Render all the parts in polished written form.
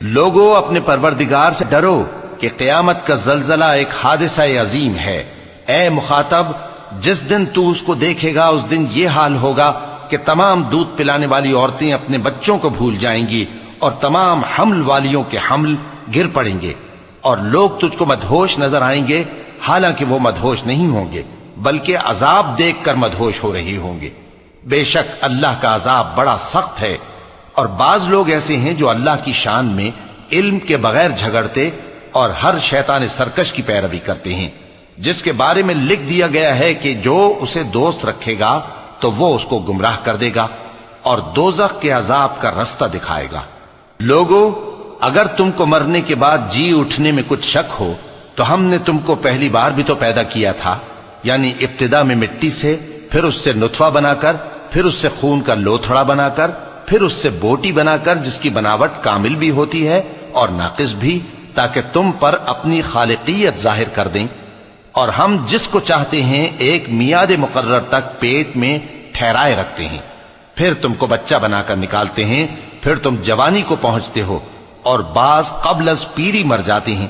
لوگو اپنے پروردگار سے ڈرو کہ قیامت کا زلزلہ ایک حادثہ عظیم ہے۔ اے مخاطب، جس دن تو اس کو دیکھے گا اس دن یہ حال ہوگا کہ تمام دودھ پلانے والی عورتیں اپنے بچوں کو بھول جائیں گی اور تمام حمل والیوں کے حمل گر پڑیں گے، اور لوگ تجھ کو مدہوش نظر آئیں گے، حالانکہ وہ مدہوش نہیں ہوں گے بلکہ عذاب دیکھ کر مدہوش ہو رہے ہوں گے۔ بے شک اللہ کا عذاب بڑا سخت ہے۔ اور بعض لوگ ایسے ہیں جو اللہ کی شان میں علم کے بغیر جھگڑتے اور ہر شیطان سرکش کی پیروی کرتے ہیں، جس کے بارے میں لکھ دیا گیا ہے کہ جو اسے دوست رکھے گا تو وہ اس کو گمراہ کر دے گا اور دوزخ کے عذاب کا رستہ دکھائے گا۔ لوگو، اگر تم کو مرنے کے بعد جی اٹھنے میں کچھ شک ہو تو ہم نے تم کو پہلی بار بھی تو پیدا کیا تھا، یعنی ابتدا میں مٹی سے، پھر اس سے نطفہ بنا کر، پھر اس سے خون کا لوتھڑا بنا کر، پھر اس سے بوٹی بنا کر جس کی بناوٹ کامل بھی ہوتی ہے اور ناقص بھی، تاکہ تم پر اپنی خالقیت ظاہر کر دیں۔ اور ہم جس کو چاہتے ہیں ایک میعاد مقرر تک پیٹ میں ٹھہرائے رکھتے ہیں، پھر تم کو بچہ بنا کر نکالتے ہیں، پھر تم جوانی کو پہنچتے ہو، اور بعض قبل از پیری مر جاتے ہیں،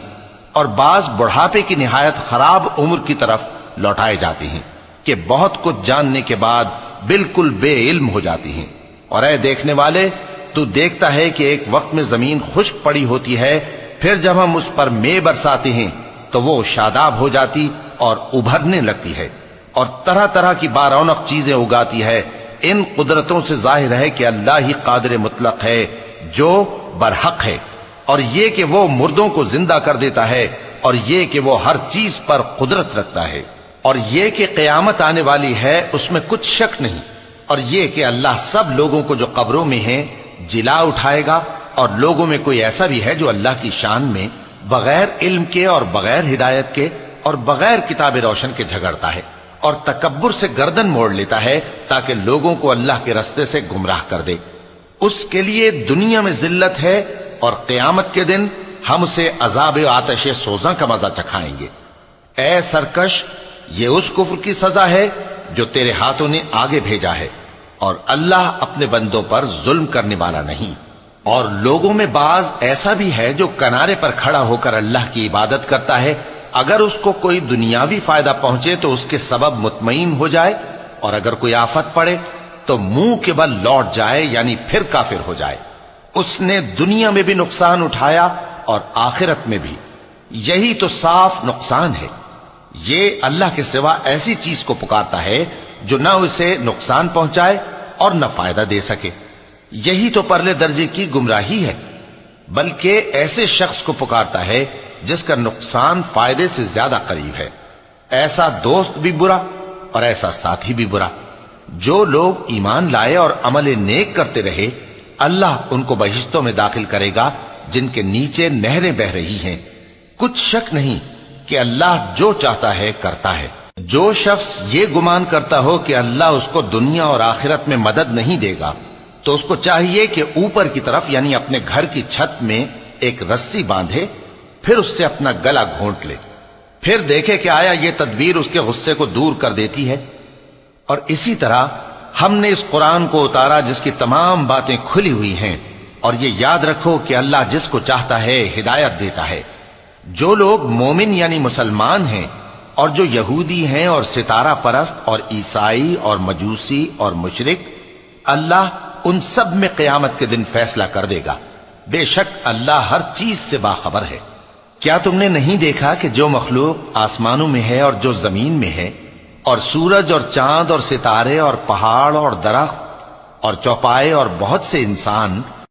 اور بعض بڑھاپے کی نہایت خراب عمر کی طرف لوٹائے جاتے ہیں کہ بہت کچھ جاننے کے بعد بالکل بے علم ہو جاتی ہیں۔ اور اے دیکھنے والے، تو دیکھتا ہے کہ ایک وقت میں زمین خشک پڑی ہوتی ہے، پھر جب ہم اس پر مے برساتے ہیں تو وہ شاداب ہو جاتی اور ابھرنے لگتی ہے اور طرح طرح کی بارونق چیزیں اگاتی ہے۔ ان قدرتوں سے ظاہر ہے کہ اللہ ہی قادر مطلق ہے جو برحق ہے، اور یہ کہ وہ مردوں کو زندہ کر دیتا ہے، اور یہ کہ وہ ہر چیز پر قدرت رکھتا ہے، اور یہ کہ قیامت آنے والی ہے اس میں کچھ شک نہیں، اور یہ کہ اللہ سب لوگوں کو جو قبروں میں ہیں جلا اٹھائے گا، اور لوگوں میں کوئی ایسا بھی ہے جو اللہ کی شان میں بغیر علم کے اور بغیر ہدایت کے اور بغیر کتاب روشن کے جھگڑتا ہے اور تکبر سے گردن موڑ لیتا ہے تاکہ لوگوں کو اللہ کے رستے سے گمراہ کر دے۔ اس کے لیے دنیا میں ذلت ہے، اور قیامت کے دن ہم اسے عذاب آتش سوزاں کا مزہ چکھائیں گے۔ اے سرکش، یہ اس کفر کی سزا ہے جو تیرے ہاتھوں نے آگے بھیجا ہے، اور اللہ اپنے بندوں پر ظلم کرنے والا نہیں۔ اور لوگوں میں بعض ایسا بھی ہے جو کنارے پر کھڑا ہو کر اللہ کی عبادت کرتا ہے، اگر اس کو کوئی دنیاوی فائدہ پہنچے تو اس کے سبب مطمئن ہو جائے، اور اگر کوئی آفت پڑے تو منہ کے بل لوٹ جائے، یعنی پھر کافر ہو جائے۔ اس نے دنیا میں بھی نقصان اٹھایا اور آخرت میں بھی، یہی تو صاف نقصان ہے۔ یہ اللہ کے سوا ایسی چیز کو پکارتا ہے جو نہ اسے نقصان پہنچائے اور نہ فائدہ دے سکے، یہی تو پرلے درجے کی گمراہی ہے۔ بلکہ ایسے شخص کو پکارتا ہے جس کا نقصان فائدے سے زیادہ قریب ہے۔ ایسا دوست بھی برا اور ایسا ساتھی بھی برا۔ جو لوگ ایمان لائے اور عمل نیک کرتے رہے، اللہ ان کو بہشتوں میں داخل کرے گا جن کے نیچے نہریں بہ رہی ہیں۔ کچھ شک نہیں کہ اللہ جو چاہتا ہے کرتا ہے۔ جو شخص یہ گمان کرتا ہو کہ اللہ اس کو دنیا اور آخرت میں مدد نہیں دے گا، تو اس کو چاہیے کہ اوپر کی طرف یعنی اپنے گھر کی چھت میں ایک رسی باندھے، پھر اس سے اپنا گلا گھونٹ لے، پھر دیکھے کہ آیا یہ تدبیر اس کے غصے کو دور کر دیتی ہے۔ اور اسی طرح ہم نے اس قرآن کو اتارا جس کی تمام باتیں کھلی ہوئی ہیں، اور یہ یاد رکھو کہ اللہ جس کو چاہتا ہے ہدایت دیتا ہے۔ جو لوگ مومن یعنی مسلمان ہیں اور جو یہودی ہیں اور ستارہ پرست اور عیسائی اور مجوسی اور مشرک، اللہ ان سب میں قیامت کے دن فیصلہ کر دے گا۔ بے شک اللہ ہر چیز سے باخبر ہے۔ کیا تم نے نہیں دیکھا کہ جو مخلوق آسمانوں میں ہے اور جو زمین میں ہے، اور سورج اور چاند اور ستارے اور پہاڑ اور درخت اور چوپائے اور بہت سے انسان